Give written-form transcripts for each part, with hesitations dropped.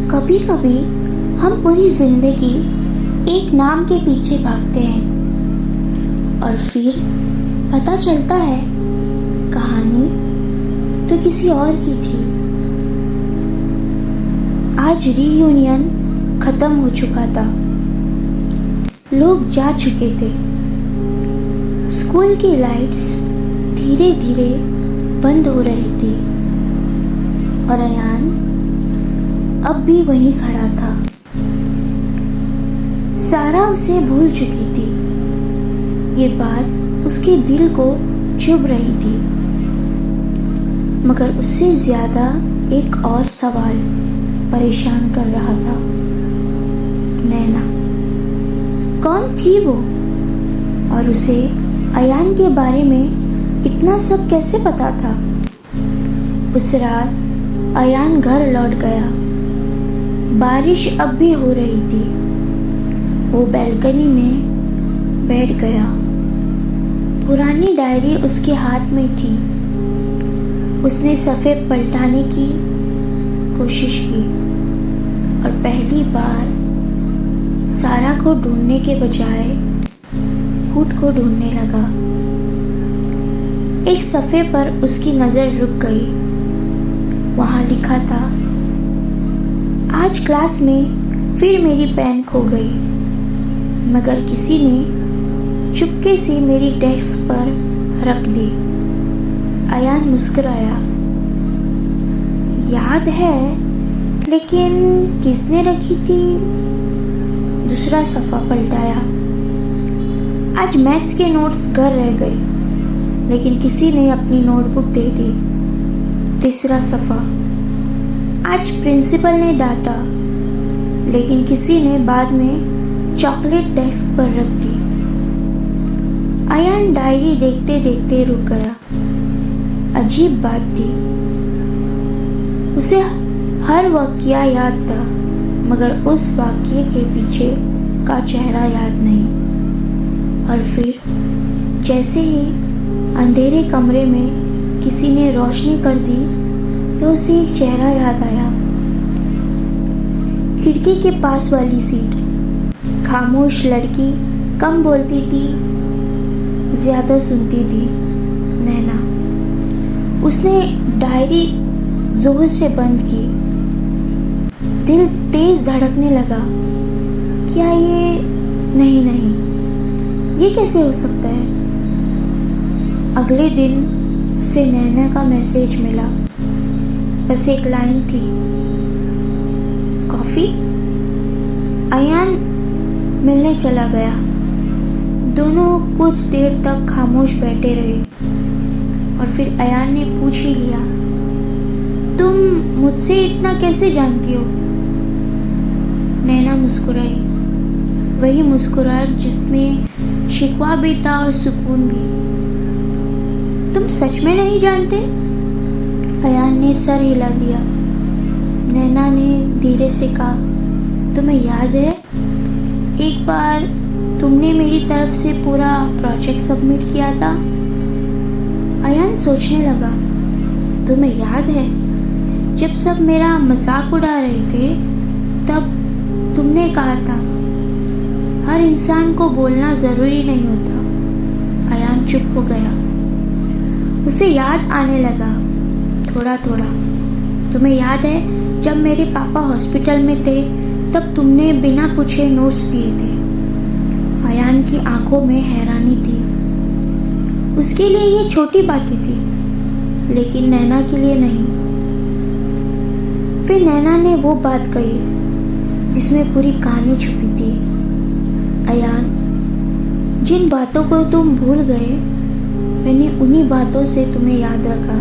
कभी कभी हम पूरी जिंदगी एक नाम के पीछे भागते हैं और फिर पता चलता है कहानी तो किसी और की थी। आज रीयूनियन खत्म हो चुका था, लोग जा चुके थे, स्कूल की लाइट्स धीरे धीरे बंद हो रही थी और अयान अब भी वहीं खड़ा था। सारा उसे भूल चुकी थी, ये बात उसके दिल को चुभ रही थी, मगर उससे ज्यादा एक और सवाल परेशान कर रहा था। नैना कौन थी वो, और उसे अयान के बारे में इतना सब कैसे पता था? उस रात अयान घर लौट गया, बारिश अब भी हो रही थी। वो बैल्कनी में बैठ गया, पुरानी डायरी उसके हाथ में थी। उसने सफ़े पलटाने की कोशिश की और पहली बार सारा को ढूंढने के बजाय खुद को ढूंढने लगा। एक सफ़े पर उसकी नज़र रुक गई। वहाँ लिखा था, आज क्लास में फिर मेरी पेन खो गई, मगर किसी ने चुपके से मेरी डेस्क पर रख दी। अयान मुस्कुराया। याद है, लेकिन किसने रखी थी? दूसरा सफ़ा पलटाया। आज मैथ्स के नोट्स घर रह गए, लेकिन किसी ने अपनी नोटबुक दे दी। तीसरा सफ़ा। आज प्रिंसिपल ने डांटा, लेकिन किसी ने बाद में चॉकलेट डेस्क पर रख दी। अयान डायरी देखते देखते रुक गया। अजीब बात थी, उसे हर वाक़या याद था, मगर उस वाक़ये के पीछे का चेहरा याद नहीं। और फिर जैसे ही अंधेरे कमरे में किसी ने रोशनी कर दी तो उसे एक चेहरा याद आया। खिड़की के पास वाली सीट, खामोश लड़की, कम बोलती थी, ज्यादा सुनती थी। नैना। उसने डायरी जोर से बंद की। दिल तेज धड़कने लगा। क्या ये नहीं, ये कैसे हो सकता है? अगले दिन उसे नैना का मैसेज मिला। बस एक लाइन थी, कॉफी? अयान मिलने चला गया। दोनों कुछ देर तक खामोश बैठे रहे और फिर अयान ने पूछ ही लिया, तुम मुझसे इतना कैसे जानती हो? नैना मुस्कुराई, वही मुस्कुराहट जिसमें शिकवा भी था और सुकून भी। तुम सच में नहीं जानते? अयान ने सर हिला दिया। नैना ने धीरे से कहा, तुम्हें याद है एक बार तुमने मेरी तरफ से पूरा प्रोजेक्ट सबमिट किया था? अयान सोचने लगा, तुम्हें याद है जब सब मेरा मजाक उड़ा रहे थे तब तुमने कहा था हर इंसान को बोलना जरूरी नहीं होता। अयान चुप हो गया। उसे याद आने लगा थोड़ा थोड़ा। तुम्हें याद है जब मेरे पापा हॉस्पिटल में थे तब तुमने बिना पूछे नोट्स दिए थे? अयान की आंखों में हैरानी थी। उसके लिए ये छोटी बातें थी, लेकिन नैना के लिए नहीं। फिर नैना ने वो बात कही जिसमें पूरी कहानी छुपी थी। अयान, जिन बातों को तुम भूल गए, मैंने उन्हीं बातों से तुम्हें याद रखा।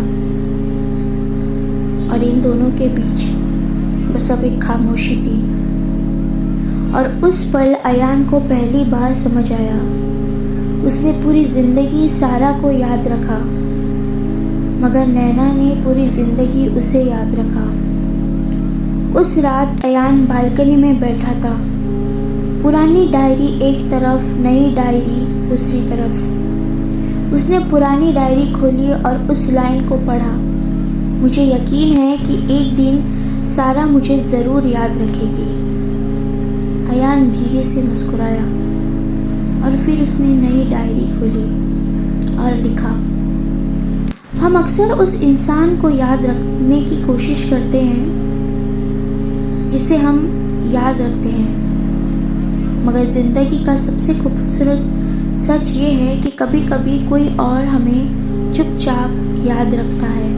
और इन दोनों के बीच बस अब एक खामोशी थी। और उस पल अयान को पहली बार समझ आया, उसने पूरी जिंदगी सारा को याद रखा, मगर नैना ने पूरी जिंदगी उसे याद रखा। उस रात अयान बालकनी में बैठा था, पुरानी डायरी एक तरफ, नई डायरी दूसरी तरफ। उसने पुरानी डायरी खोली और उस लाइन को पढ़ा। मुझे यकीन है कि एक दिन सारा मुझे ज़रूर याद रखेगी। अयान धीरे से मुस्कुराया और फिर उसने नई डायरी खोली और लिखा, हम अक्सर उस इंसान को याद रखने की कोशिश करते हैं जिसे हम याद रखते हैं, मगर ज़िंदगी का सबसे खूबसूरत सच ये है कि कभी कभी कोई और हमें चुपचाप याद रखता है।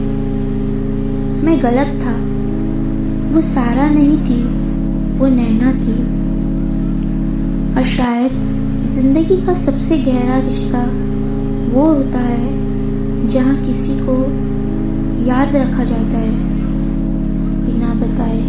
मैं गलत था, वो सारा नहीं थी, वो नैना थी। और शायद ज़िंदगी का सबसे गहरा रिश्ता वो होता है जहाँ किसी को याद रखा जाता है बिना बताए।